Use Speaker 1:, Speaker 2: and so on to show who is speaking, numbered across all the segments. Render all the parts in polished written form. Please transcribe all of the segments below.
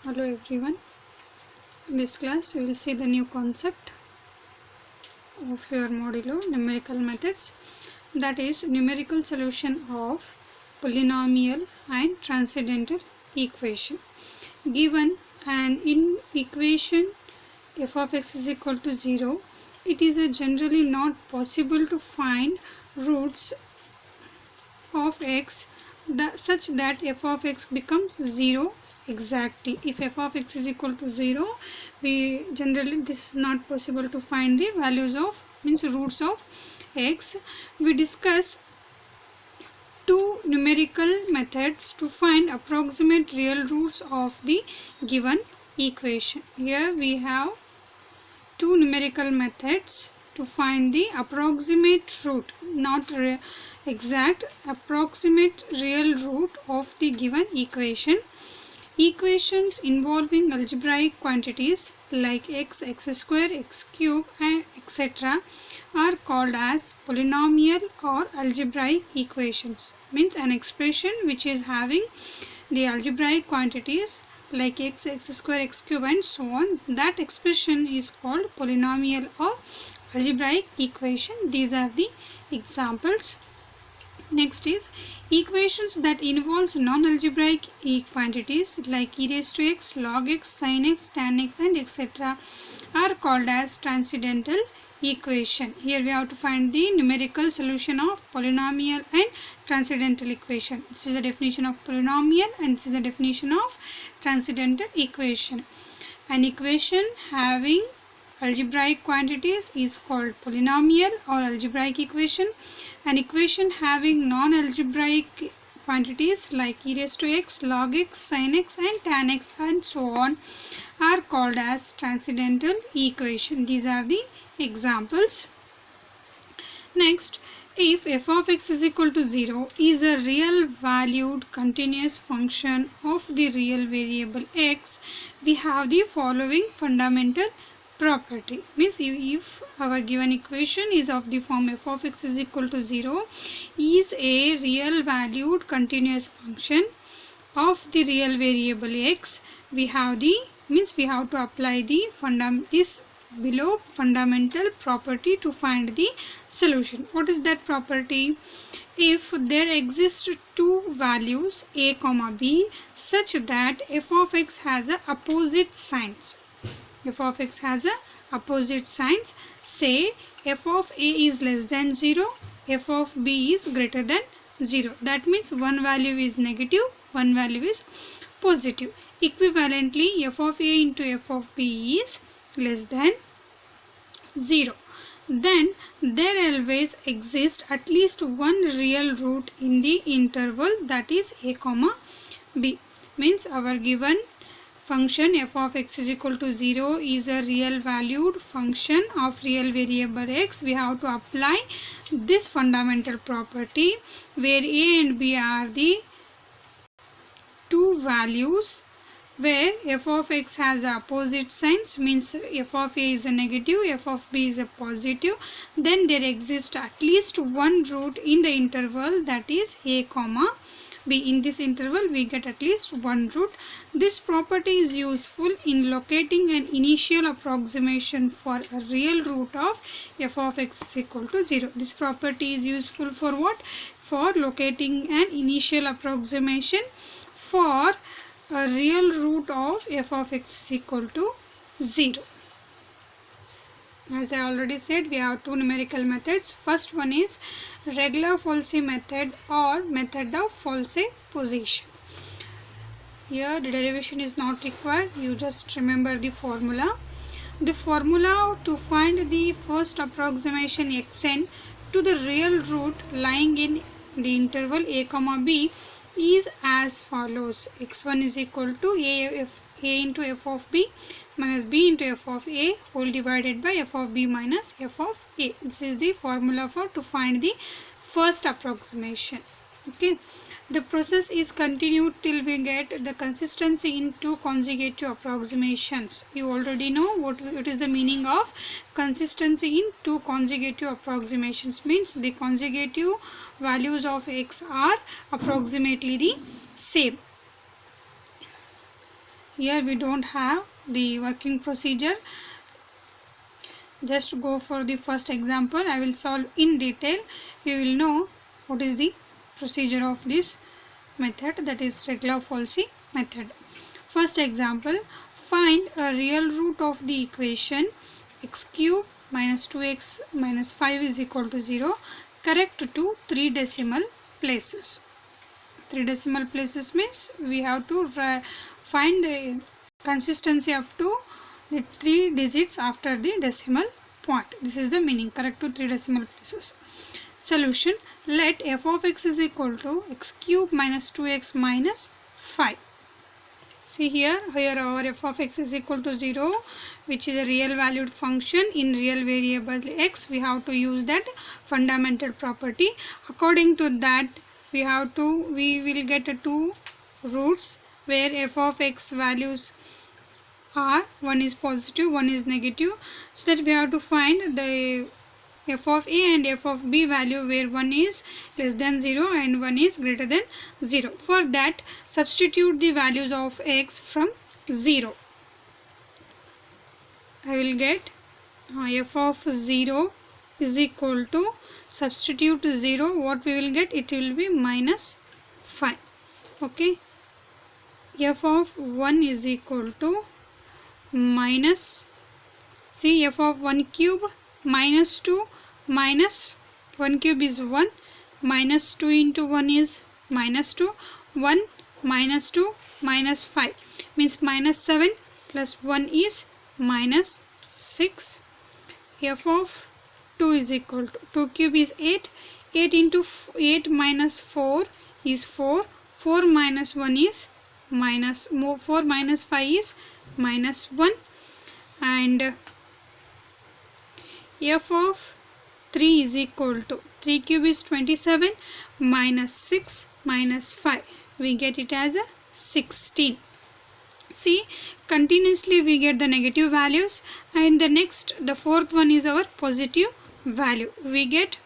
Speaker 1: Hello everyone. In this class we will see the new concept of your modulo numerical methods, that is numerical solution of polynomial and transcendental equation. Given an in equation f of x is equal to 0, it is generally not possible to find roots of x such that f of x becomes 0 exactly. If f of x is equal to 0, we generally this is not possible to find the values of roots of x. We discussed two numerical methods to find approximate real roots of the given equation. Here we have two numerical methods to find the approximate root, not exact, approximate real root of the given equation. Equations involving algebraic quantities like x, x square, x cube and etc. are called as polynomial or algebraic equations. Means an expression which is having the algebraic quantities like x, x square, x cube and so on. That expression is called polynomial or algebraic equation. These are the examples. Next is equations that involves non-algebraic quantities like e raised to x, log x, sin x, tan x and etc. are called as transcendental equation. Here we have to find the numerical solution of polynomial and transcendental equation. This is the definition of polynomial and this is the definition of transcendental equation. An equation having algebraic quantities is called polynomial or algebraic equation. An equation having non-algebraic quantities like e raised to x, log x, sin x and tan x and so on are called as transcendental equation. These are the examples. Next, if f of x is equal to 0 is a real valued continuous function of the real variable x, we have the following fundamental property. Means if our given equation is of the form f of x is equal to 0 is a real valued continuous function of the real variable x, we have the we have to apply the this below fundamental property to find the solution. What is that property? If there exist two values a comma b such that f of x has a opposite signs, f of x has a opposite signs, say f of a is less than 0, f of b is greater than 0. That means one value is negative, one value is positive. Equivalently, f of a into f of b is less than 0. Then there always exists at least one real root in the interval, that is a comma b. Means our given function f of x is equal to 0 is a real valued function of real variable x. We have to apply this fundamental property where a and b are the two values where f of x has opposite signs, means f of a is a negative, f of b is a positive. Then there exists at least one root in the interval, that is a comma b. In this interval we get at least one root. This property is useful in locating an initial approximation for a real root of f of x is equal to 0. This property is useful for what? For locating an initial approximation for a real root of f of x is equal to 0. As I already said, we have two numerical methods. First one is regular false method or method of false position. Here the derivation is not required, you just remember the formula. The formula to find the first approximation xn to the real root lying in the interval a comma b is as follows. x1 is equal to a into f of b minus b into f of a whole divided by f of b minus f of a. This is the formula for to find the first approximation. Okay, the process is continued till we get the consistency in two consecutive approximations. You already know what is the meaning of consistency in two consecutive approximations. Means the consecutive values of x are approximately the same. Here we don't have the working procedure. Just go for the first example. I will solve in detail. You will know what is the procedure of this method, that is Regla-Folsi method. First example, find a real root of the equation x cube minus 2x minus 5 is equal to 0 correct to 3 decimal places. 3 decimal places means we have to find the consistency up to the 3 digits after the decimal point. This is the meaning, correct to 3 decimal places. Solution, let f of x is equal to x cube minus 2x minus 5. See here our f of x is equal to 0, which is a real valued function in real variable x. We have to use that fundamental property. According to that, we will get 2 roots where f of x values are, one is positive, one is negative, so that we have to find the f of a and f of b value where one is less than 0 and one is greater than 0. For that, substitute the values of x from 0. I will get f of 0 is equal to, substitute 0, what we will get, it will be minus 5. Okay, f of 1 is equal to minus, see f of 1 cube minus 2 minus 1 cube is 1, minus 2 into 1 is minus 2, 1 minus 2 minus 5 means minus 7 plus 1 is minus 6. F of 2 is equal to 2 cube is 8, 8 into 8 minus 4 is 4, 4 minus 1 is minus 4 minus 5 is minus 1, and f of 3 is equal to 3 cube is 27 minus 6 minus 5, we get it as a 16. See, continuously we get the negative values, and the fourth one is our positive value. We get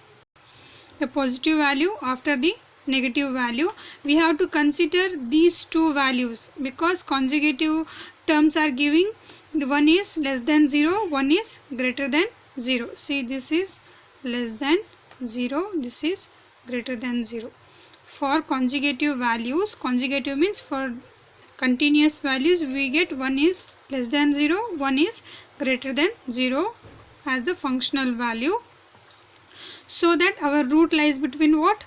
Speaker 1: the positive value after the negative value. We have to consider these two values because consecutive terms are giving, one is less than 0, one is greater than 0. See, this is less than 0, this is greater than 0. For consecutive values, consecutive means for continuous values, we get one is less than 0, one is greater than 0 as the functional value, so that our root lies between what,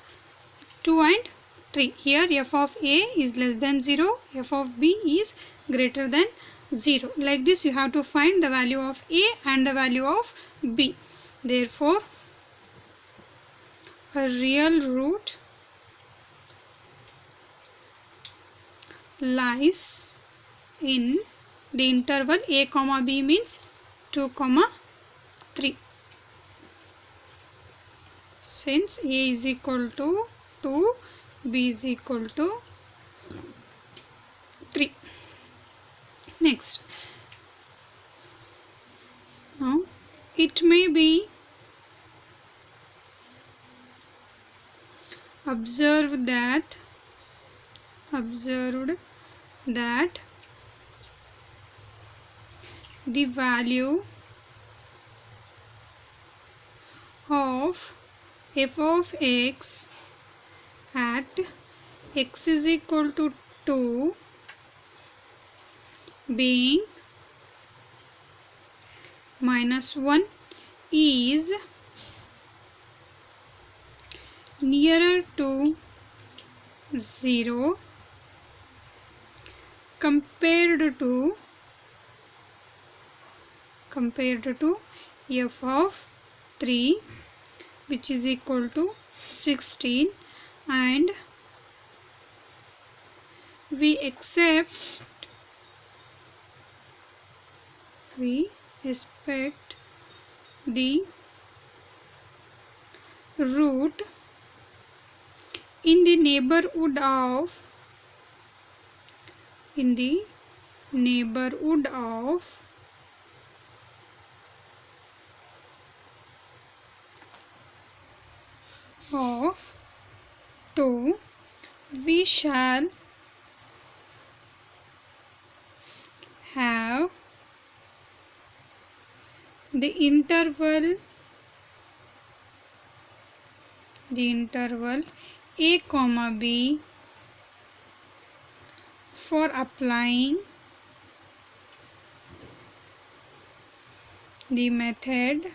Speaker 1: 2 and 3. Here f of a is less than 0, f of b is greater than 0. Like this you have to find the value of a and the value of b. Therefore, a real root lies in the interval a comma b means 2 comma 3. Since a is equal to 2, b is equal to 3. Next, now it may be observed that the value of f of x at x is equal to 2 being minus 1 is nearer to 0 compared to f of 3 which is equal to 16, and we expect the root in the neighborhood of of 2. We shall the interval a comma b for applying the method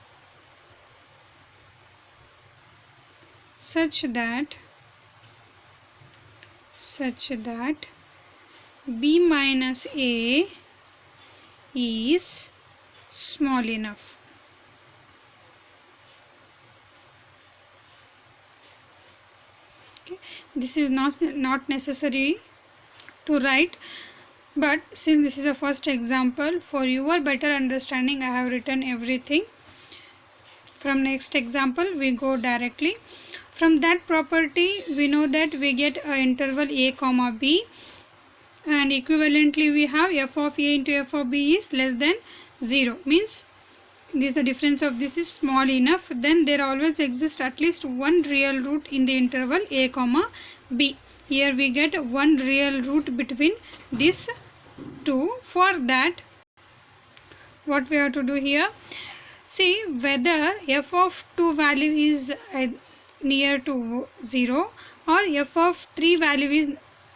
Speaker 1: such that b minus a is small enough. Okay. This is not necessary to write, but since this is a first example, for your better understanding I have written everything. From next example we go directly. From that property we know that we get a interval a comma b, and equivalently we have f of a into f of b is less than 0, means this the difference of this is small enough. Then there always exists at least one real root in the interval a comma b. Here we get one real root between these two. For that, what we have to do here, see whether f of 2 value is near to 0 or f of 3 value is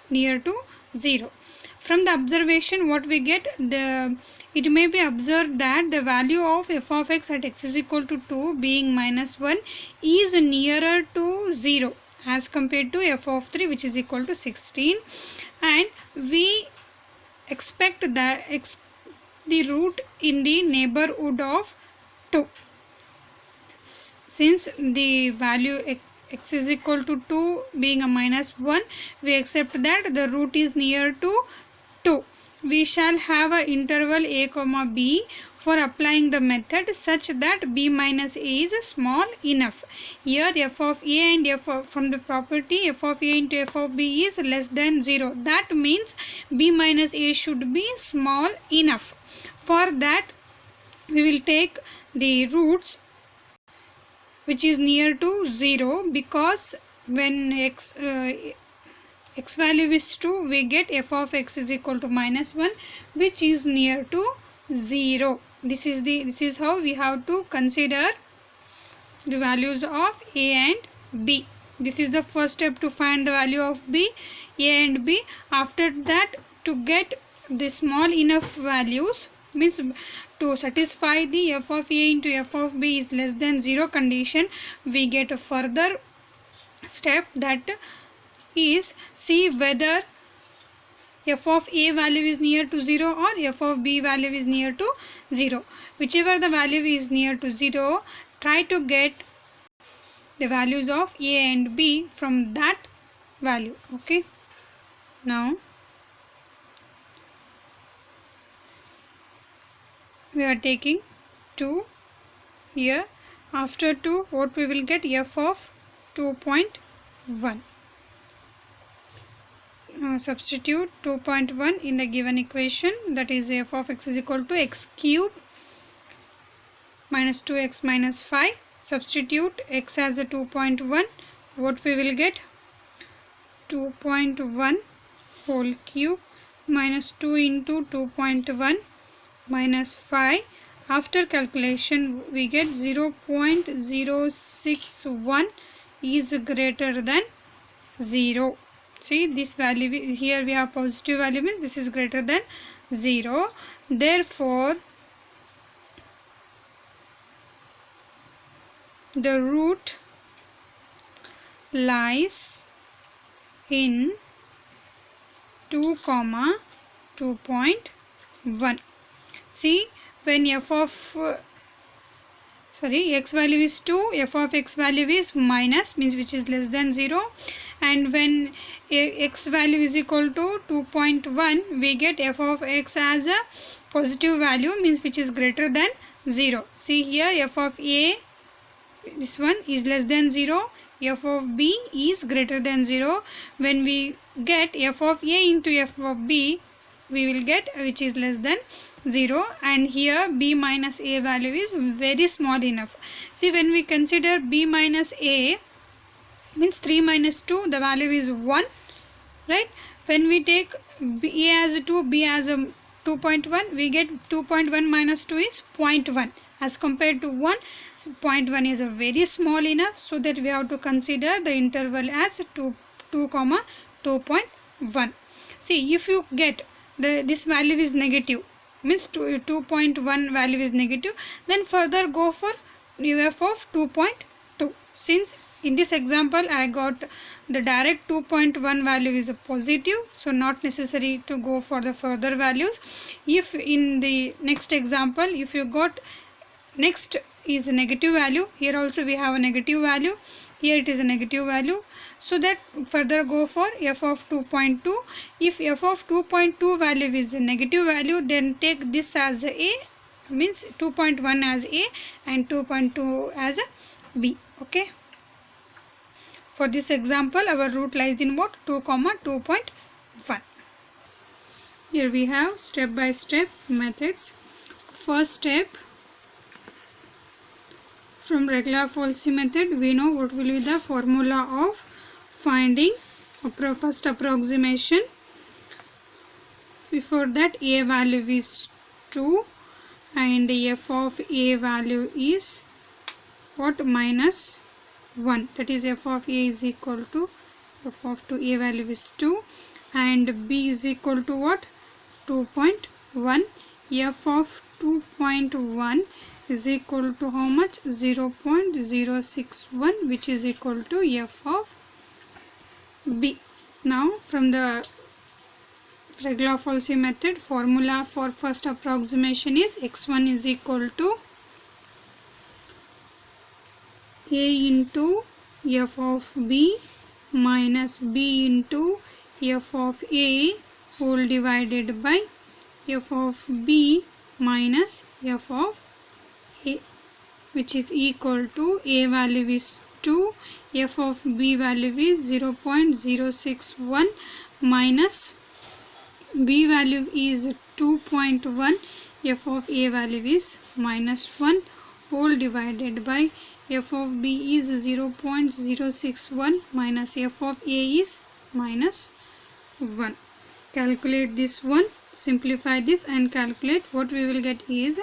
Speaker 1: near to 0. From the observation what we get, it may be observed that the value of f of x at x is equal to 2 being minus 1 is nearer to 0 as compared to f of 3 which is equal to 16, and we expect that the root in the neighborhood of 2. Since the value x is equal to 2 being a minus 1, we accept that the root is near to 2. We shall have an interval a comma b for applying the method such that b minus a is small enough. Here f of a and from the property f of a into f of b is less than 0. That means b minus a should be small enough. For that we will take the roots which is near to 0, because when x value is 2 we get f of x is equal to minus 1 which is near to 0. This is how we have to consider the values of a and b. This is the first step to find the value of a and b. After that, to get the small enough values, means to satisfy the f of a into f of b is less than 0 condition, we get a further step, that is see whether f of a value is near to 0 or f of b value is near to 0. Whichever the value is near to 0, try to get the values of a and b from that value. Okay. Now we are taking 2 here. After 2, what we will get? F of 2.1. Substitute 2.1 in the given equation, that is f of x is equal to x cube minus 2x minus 5. Substitute x as a 2.1. What we will get? 2.1 whole cube minus 2 into 2.1 minus 5. After calculation we get 0.061 is greater than 0. See, this value here we have positive value, means this is greater than 0. Therefore the root lies in 2, 2.1. See, when f of x value is 2, f of x value is minus, means which is less than 0, and when x value is equal to 2.1, we get f of x as a positive value, means which is greater than 0. See here, f of a, this one is less than 0, f of b is greater than 0. When we get f of a into f of b, we will get which is less than 0, and here b minus a value is very small enough. See, when we consider b minus a, means 3 minus 2, the value is 1, right? When we take a as 2, b as a 2.1, we get 2.1 minus 2 is 0.1. As compared to 1, 0.1 is a very small enough, so that we have to consider the interval as 2, 2.1. See, if you get this value is negative, means 2.1 value is negative, then further go for UF of 2.2. Since in this example I got the direct 2.1 value is a positive, so not necessary to go for the further values. If in the next example, if you got next is a negative value, here also we have a negative value, here it is a negative value, so that further go for f of 2.2. If f of 2.2 value is a negative value, then take this as a, means 2.1 as a and 2.2 as a b. Okay, for this example our root lies in what? 2, 2.1. Here we have step by step methods. First step, from regular falsy method we know what will be the formula of finding first approximation. Before that, a value is 2 and f of a value is what? Minus 1. That is f of a is equal to f of 2, a value is 2 and b is equal to what? 2.1. f of 2.1 is equal to how much? 0.061, which is equal to f of b. Now from the regular falsy method, formula for first approximation is x1 is equal to a into f of b minus b into f of a whole divided by f of b minus f of a, which is equal to a value is 2, f of b value is 0.061 minus b value is 2.1, f of a value is minus 1 whole divided by f of b is 0.061 minus f of a is minus 1. Calculate this one, simplify this and calculate. What we will get is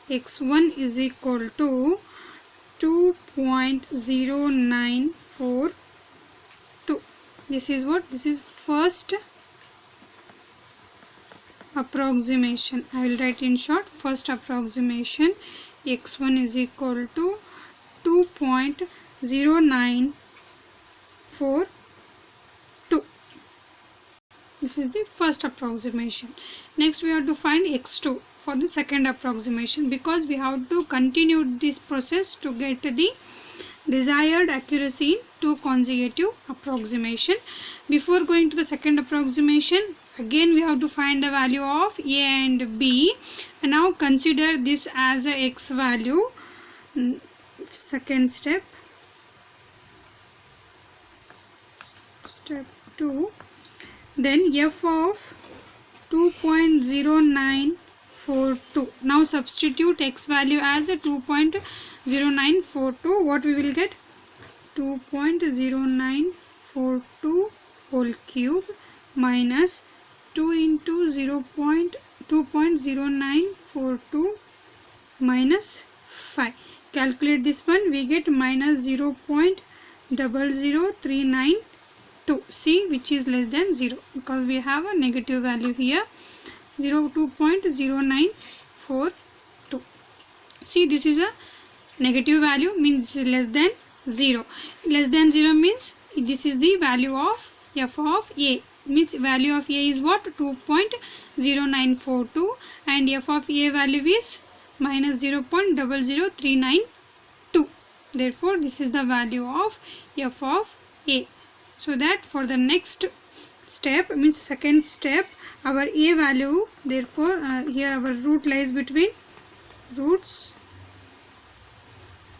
Speaker 1: x1 is equal to 2.0942. This is what? This is first approximation. I will write in short, first approximation. x1 is equal to 2.0942. This is the first approximation. Next we have to find x2 for the second approximation, because we have to continue this process to get the desired accuracy in 2 consecutive approximation. Before going to the second approximation, again we have to find the value of a and b, and now consider this as a x value. Second step, step 2, then f of 2.0942. now substitute x value as a 2.0942. what we will get? 2.0942 whole cube minus 2 into 2.0942 minus 5. Calculate this one, we get minus 0.00392. See, which is less than 0, because we have a negative value here, 2.0942. See, this is a negative value, means less than 0. Less than 0 means this is the value of f of a, means value of a is what? 2.0942 and f of a value is minus 0.00392. Therefore, this is the value of f of a. So that for the next step, means second step, our a value, therefore here our root lies between, roots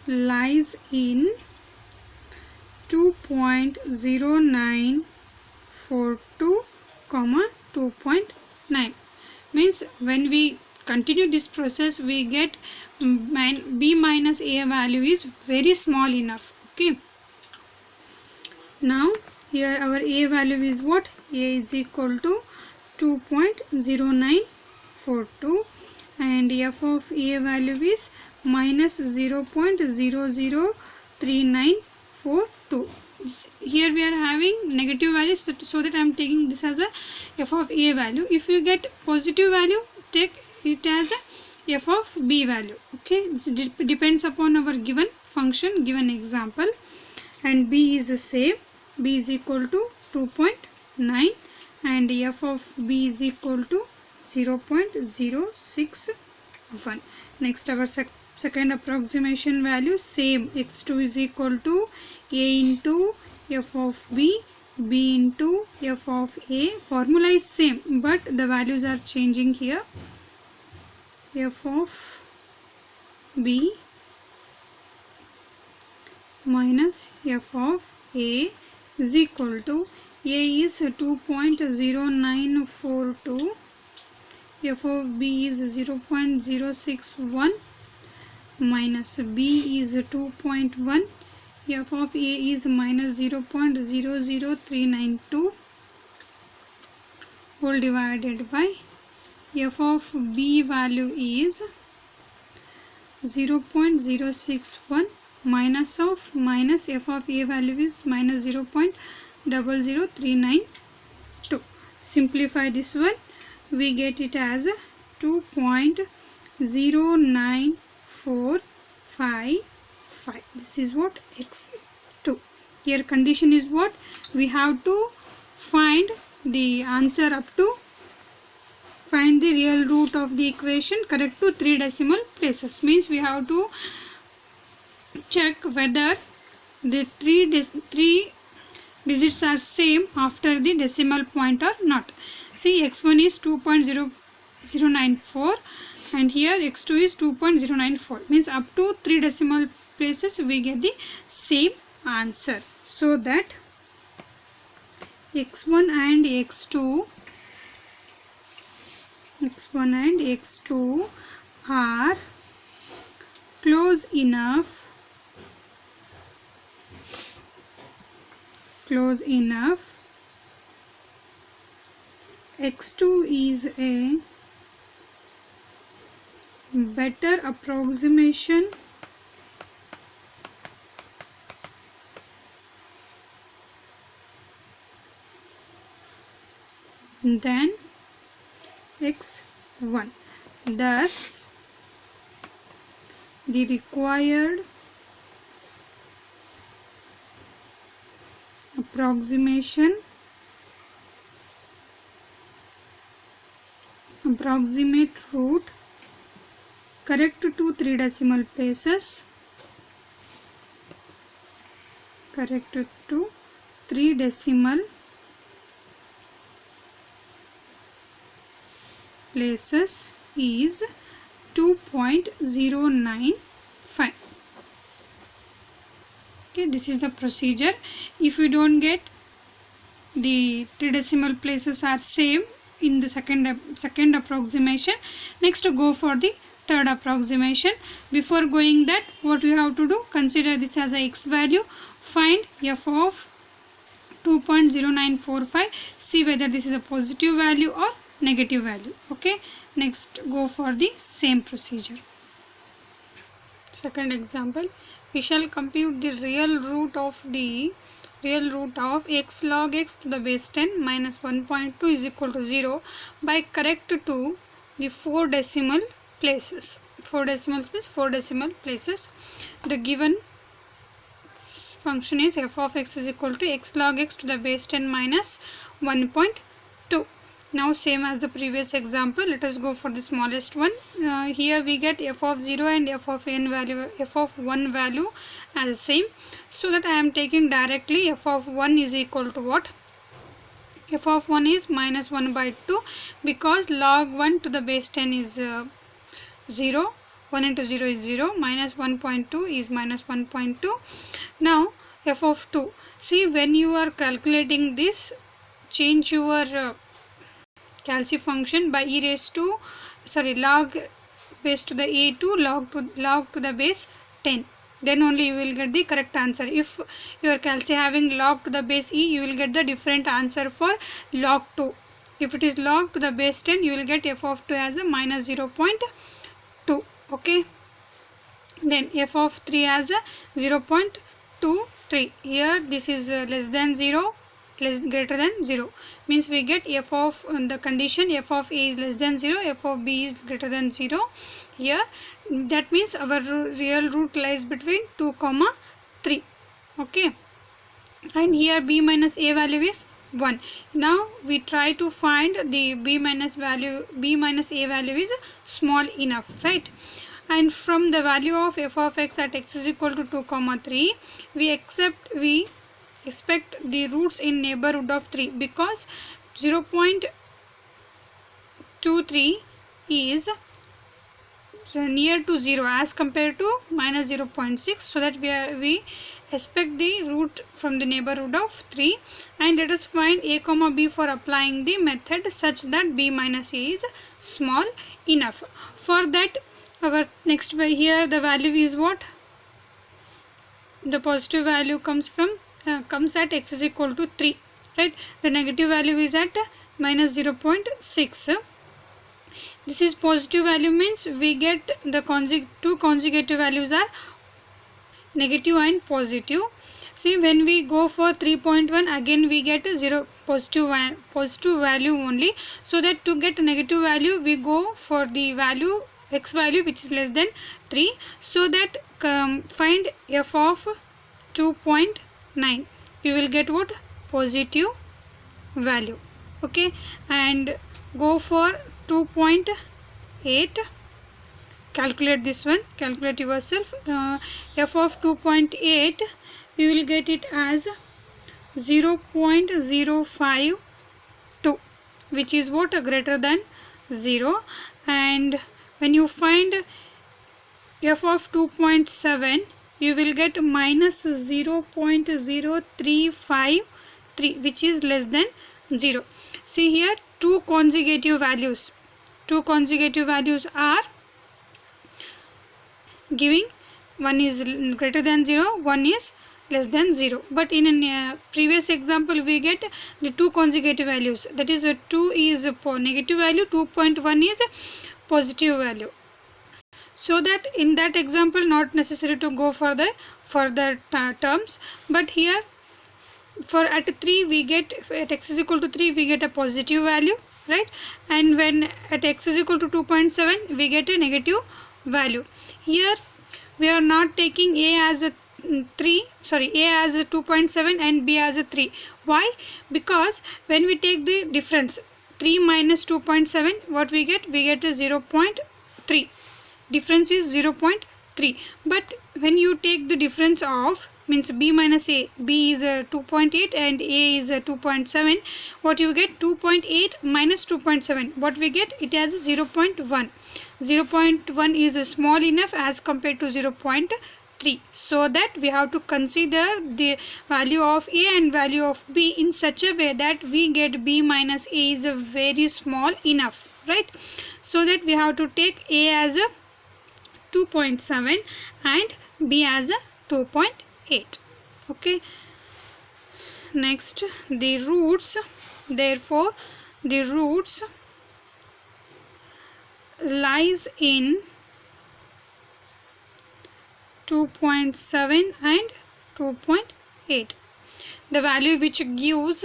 Speaker 1: lies in 2.0942 comma 2.9. means when we continue this process, we get b minus a value is very small enough. Okay, now here our a value is what? A is equal to 2.0942. 0.0942 and f of a value is minus 0.003942. Here we are having negative values, so that I am taking this as a f of a value. If you get positive value, take it as a f of b value. Okay, it depends upon our given function, given example. And b is the same, b is equal to 2.9 and f of b is equal to 0.061. Next, our second approximation value, same, x2 is equal to a into f of b, b into f of a. Formula is same, but the values are changing here. F of b minus f of a is equal to a is 2.0942, f of b is 0.061 minus b is 2.1, f of a is minus 0.00392 whole divided by f of b value is 0.061 minus f of a value is minus 0.00392. Simplify this one, we get it as 2.09455. This is what x2. Here condition is what? We have to find the answer up to, find the real root of the equation correct to 3 decimal places. Means we have to check whether the three digits are same after the decimal point or not. See, x1 is 2.0094 and here x2 is 2.094. Means up to 3 decimal places we get the same answer. So that x1 and x2 are close enough x2 is a better approximation than x1. Thus, the required approximate root correct to 3 decimal places, is 2.095. Okay, this is the procedure. If you don't get the 3 decimal places are same in the second approximation, next go for the third approximation. Before going that, what we have to do, consider this as a x value, find f of 2.0945, see whether this is a positive value or negative value. Okay, next go for the same procedure. Second example, we shall compute the real root of x log x to the base 10 minus 1.2 is equal to 0 by correct to the 4 decimal places. 4 decimals means 4 decimal places. The given function is f of x is equal to x log x to the base 10 minus 1.2. Now same as the previous example, let us go for the smallest one. Here we get f of 0 and f of 1 value as the same, so that I am taking directly f of 1 is equal to what? F of 1 is minus 1 by 2, because log 1 to the base 10 is 0, 1 into 0 is 0, minus 1.2 is minus 1.2. Now f of 2, see when you are calculating this, change your calci function by log base to the a to log to the base 10, then only you will get the correct answer. If your calci having log to the base e, you will get the different answer for log 2. If it is log to the base 10, you will get f of 2 as a minus 0.2. Okay. Then f of 3 as a 0.23. Here this is less than 0, greater than 0, means we get f of the condition f of a is less than 0, f of b is greater than 0. Here that means our real root lies between 2, 3. Okay. And here b minus a value is 1. Now we try to find the b minus a value is small enough, right? And from the value of f of x at x is equal to 2, 3, we expect the roots in neighborhood of 3, because 0.23 is near to 0 as compared to minus 0.6, so that we expect the root from the neighborhood of 3. And let us find a comma b for applying the method such that b minus a is small enough. For that, our next way here, the value is what? The positive value comes at x is equal to 3, right? The negative value is at minus 0.6. This is positive value, means we get the two consecutive values are negative and positive. See, when we go for 3.1, again we get a positive value only. So that to get a negative value, we go for the value x value which is less than 3. So that find f of 2.9. You will get what? Positive value. Okay. And go for 2.8. Calculate this one. Calculate yourself. F of 2.8, you will get it as 0.052, which is what? Greater than 0. And when you find f of 2.7, you will get minus 0.0353, which is less than 0. See here, two consecutive values are giving one is greater than 0, one is less than 0. But in a previous example, we get the two consecutive values. That is, 2 is a negative value, 2.1 is a positive value. So that in that example, not necessary to go for the further terms. But here, for at 3, we get at x is equal to 3, we get a positive value, right? And when at x is equal to 2.7, we get a negative value. Here we are not taking a as a 2.7 and b as a 3. Why? Because when we take the difference 3 minus 2.7, what we get? We get a 0.3. Difference is 0.3. But when you take the difference of, means b minus a, b is a 2.8 and a is a 2.7, what you get? 2.8 minus 2.7, what we get? It has 0.1. 0.1 is small enough as compared to 0.3. So that we have to consider the value of a and value of b in such a way that we get b minus a is a very small enough, right? So that we have to take a as a 2.7 and b as a 2.8. Okay. Next, the roots. Therefore, the roots lies in 2.7 and 2.8. The value which gives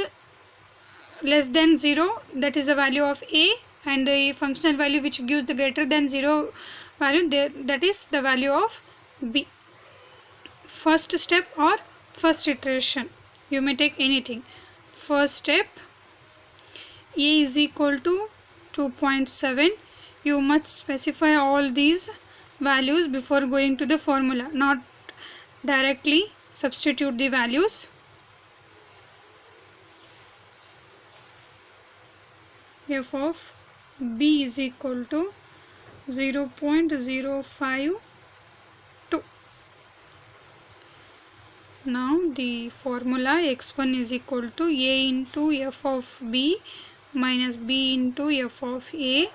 Speaker 1: less than 0, that is the value of a, and the functional value which gives the greater than 0 value, that is the value of b. First step or first iteration, you may take anything. First step, a is equal to 2.7. You must specify all these values before going to the formula, not directly substitute the values. F of b is equal to 0.052. Now the formula x1 is equal to a into f of b minus b into f of a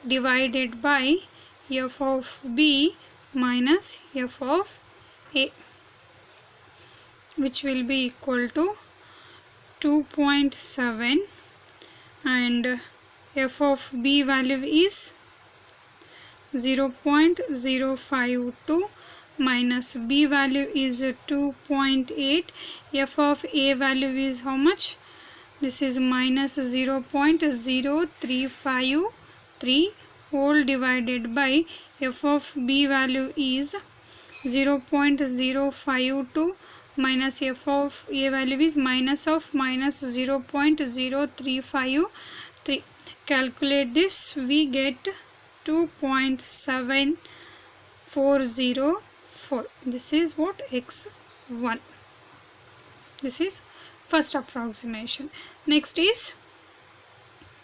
Speaker 1: divided by f of b minus f of a, which will be equal to 2.7 and f of b value is 0.052 minus b value is 2.8. F of a value is how much? This is minus 0.0353 whole divided by f of b value is 0.052 minus f of a value is minus 0.0353. Calculate this, we get 2.7404. This is what? X1. This is first approximation. Next is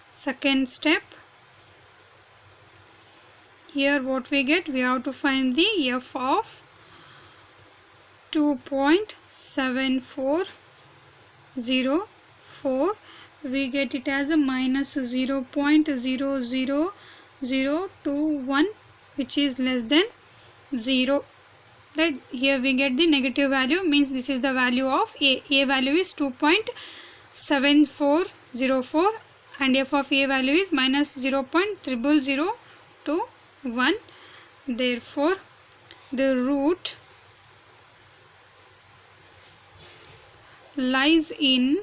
Speaker 1: second step. Here what we get? We have to find the f of 2.7404. We get it as a minus 0.00021, which is less than 0. Right? Here we get the negative value, means this is the value of a. A value is 2.7404 and f of a value is minus 0.0021. Therefore, the root lies in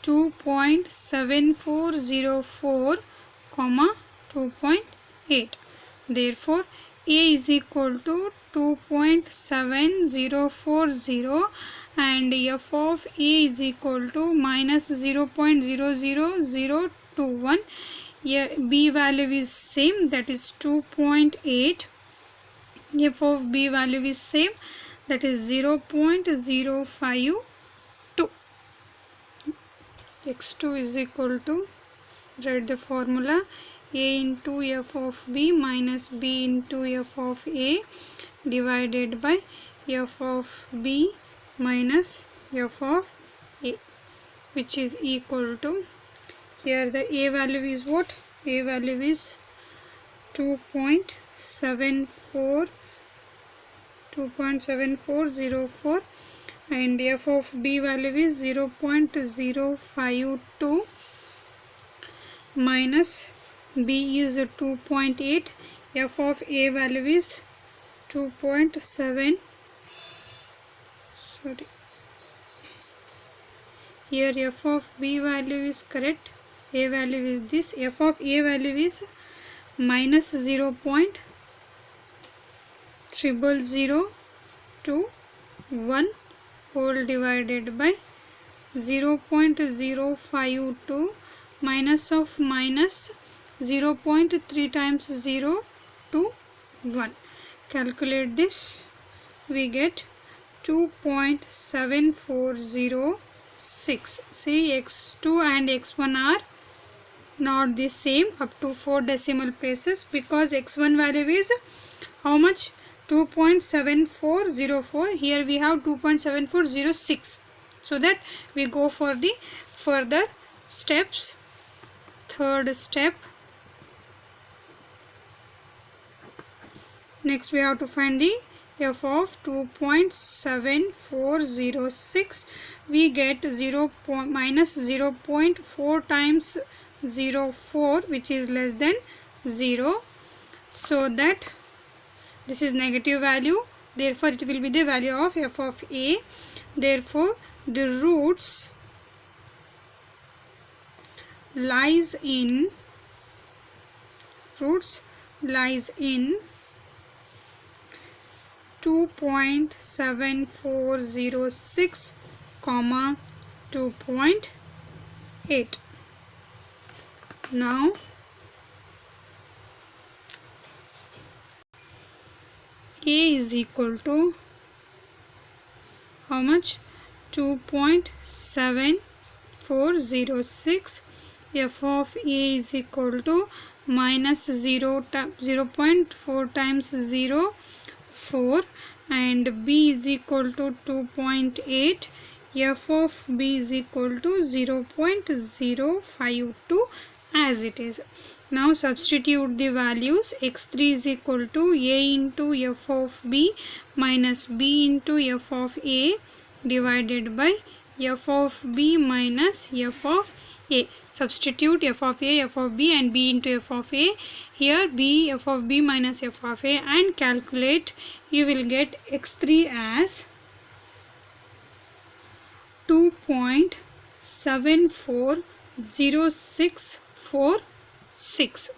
Speaker 1: 2.7404, 2.8. Therefore, a is equal to 2.7040 and f of a is equal to minus 0.00021. B value is same, that is 2.8. F of b value is same, that is 0.052. X2 is equal to, write the formula, a into f of b minus b into f of a divided by f of b minus f of a, which is equal to, here the a value is what? A value is 2.7404 and f of b value is 0.052 minus b is 2.8. F of a value is 2.7. Here f of b value is correct. A value is this. F of a value is minus 0.0021 whole divided by 0.052 minus of minus 0.3 times 0 to 1. Calculate this, we get 2.7406. See, x2 and x1 are not the same up to 4 decimal places, because x1 value is how much? 2.7404. Here we have 2.7406. So that we go for the further steps. Third step. Next we have to find the f of 2.7406. We get minus 0.4 times 0.4, which is less than 0. So that this is negative value. Therefore, it will be the value of f of a. Therefore, the roots lies in 2.7406, 2.8. Now a is equal to how much? 2.7406. F of a is equal to minus 0.4 times 0, 4, and b is equal to 2.8. F of b is equal to 0.052 as it is. Now substitute the values. X3 is equal to a into f of b minus b into f of a divided by f of b minus f of a. Substitute f of a, f of b and b into f of a. Here b, f of b minus f of a, and calculate. You will get x3 as 2.740646.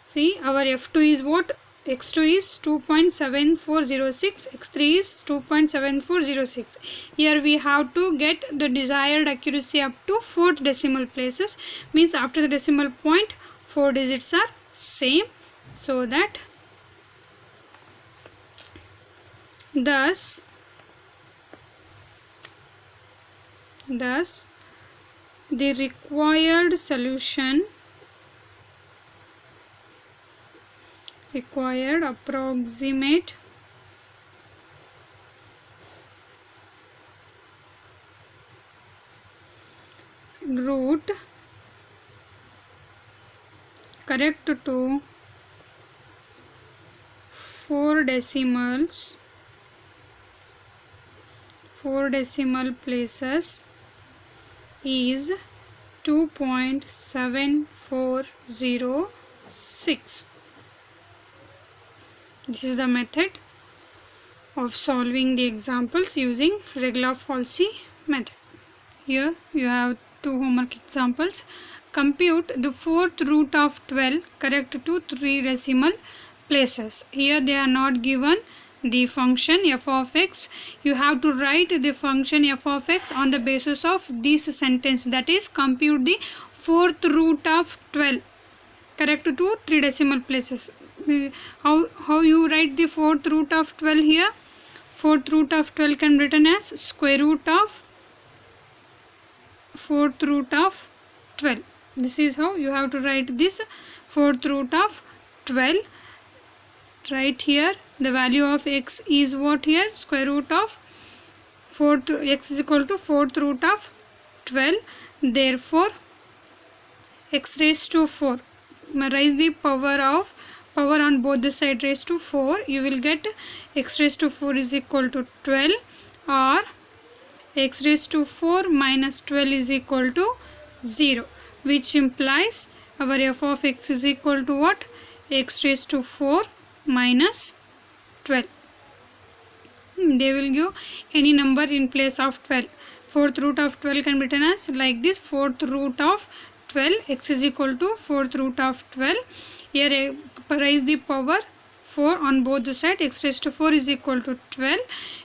Speaker 1: See, our f2 is what? x2 is 2.7406, x3 is 2.7406. Here we have to get the desired accuracy up to 4 decimal places, means after the decimal point 4 digits are same, so that thus the required solution, required approximate root correct to 4 decimal places is 2.7406. This is the method of solving the examples using Regla-Folcy method. Here you have 2 homework examples. Compute the 4th root of 12 correct to 3 decimal places. Here they are not given the function f of x. You have to write the function f of x on the basis of this sentence, that is compute the 4th root of 12 correct to 3 decimal places. How you write the 4th root of 12 here? 4th root of 12 can be written as square root of 4th root of 12. This is how you have to write this 4th root of 12. Right here the value of x is what here? Square root of 4th, x is equal to 4th root of 12. Therefore x raised to 4, raise the power on both the side raised to 4, you will get x raised to 4 is equal to 12, or x raised to 4 minus 12 is equal to 0, which implies our f of x is equal to what? X raised to 4 minus 12. They will give any number in place of 12. 4th root of 12 can be written as like this: 4th root of 12, x is equal to 4th root of 12. Here raise the power 4 on both the sides. X raised to 4 is equal to 12.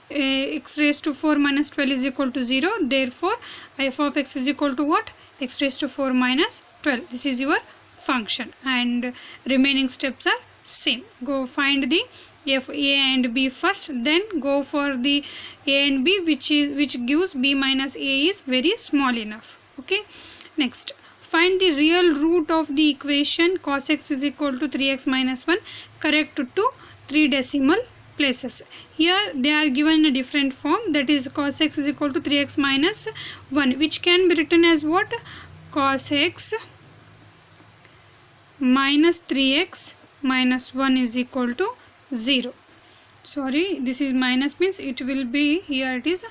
Speaker 1: X raised to 4 minus 12 is equal to 0. Therefore f of x is equal to what? X raised to 4 minus 12. This is your function, and remaining steps are same. Go find the f a and b first, then go for the a and b which gives b minus a is very small enough. Okay, next find the real root of the equation cos x is equal to 3x minus 1 correct to 3 decimal places. Here they are given in a different form, that is cos x is equal to 3x minus 1, which can be written as what? Cos x minus 3x minus 1 is equal to 0. Sorry, this is minus, means it will be, here it is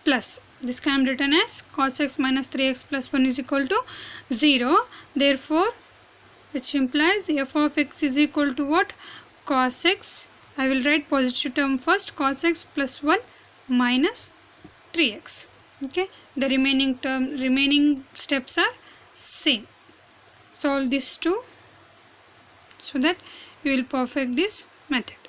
Speaker 1: plus. This can be written as cos x minus 3x plus 1 is equal to 0. Therefore, which implies f of x is equal to what? Cos x, I will write positive term first, cos x plus 1 minus 3x. Okay, the remaining steps are same. Solve this too, so that you will perfect this method.